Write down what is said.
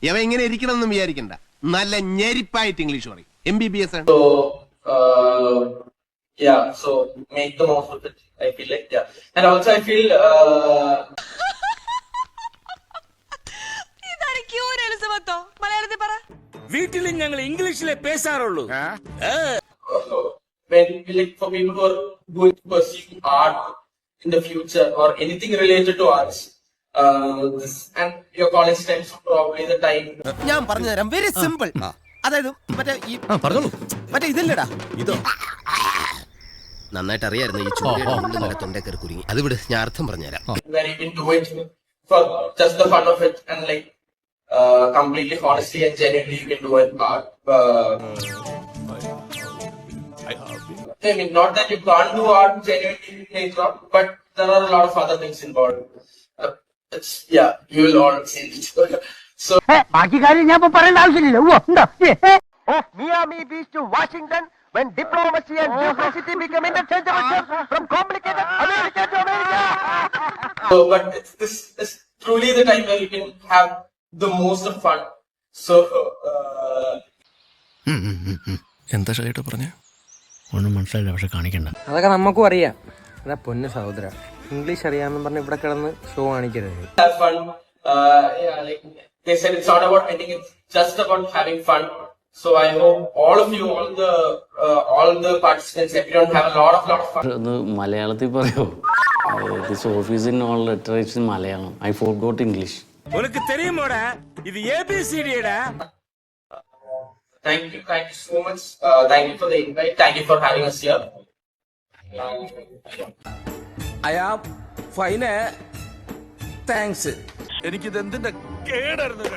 ഇവ ഇങ്ങനെ ഇരിക്കണമെന്നും വിചാരിക്കണ്ട. നല്ല ഞെരിപ്പായിട്ട് ഇംഗ്ലീഷ് പറയും. MBBS ആണ്. Yeah, so make the most of it. I feel like, yeah, and also I feel ഇതാണ് ക്യൂർ എലിസബത്തോ മലയാളത്തിൽ പറ. വീട്ടിൽ ഞങ്ങൾ ഇംഗ്ലീഷിലെ പേശാറുള്ളൂ. when like for people who are going to pursue art in the future or anything related to arts, this and your college times are probably the time. ഞാൻ പറഞ്ഞു തരാം, very simple. അതായത് മറ്റേ ഇതില്ലടാ, ഇതോ നന്നായിട്ട് അറിയായിരുന്നു. ഈ ചോദ്യം തൊണ്ടേ കയറി കുരുങ്ങി. അത് വിട്, ഞാൻ അർത്ഥം പറഞ്ഞുതരാം. Where you can do it for just the fun of it and like completely honestly and genuinely you can do it art. I mean, not that you can't do art genuinely later on, but there are a lot of other things involved. It's, yeah, you will all see it. So ബാക്കി കാര്യം ഞാൻ പറയേണ്ട ആവശ്യമില്ലല്ലോ. Miami Beach to Washington when diplomacy and duplicity become interchangeable terms from complicated America to America. But this is truly the time where you can have the most of fun. So എന്താ ഷൈട്ടോ പറഞ്ഞേ? ഒന്നും മനസ്സിലായില്ല, പക്ഷെ കാണിക്കണ്ട. അതൊക്കെ നമുക്കും അറിയാം. അതാ പൊന്ന് സഹോദര, ഇംഗ്ലീഷ് അറിയാമെന്ന് പറഞ്ഞ് ഇവിടെ കിടന്ന് ഷോ കാണിക്കരുത്. have fun. Yeah, like they said, it's not about ending, it's just about having fun. So I hope all of you, all the participants, everyone have a lot of fun. ഒന്ന് മലയാളത്തിൽ പറയോ? This office in all literature Malayalam. I forgot English. ഉനക്ക് തെരിയുമോടാ ഇത് ABCDടാ. Thank you so much. Thank you for the invite. Thank you for having us here. I am fine. Thanks. എനിക്കിത് എന്തിന്റെ കേടായിരുന്നു.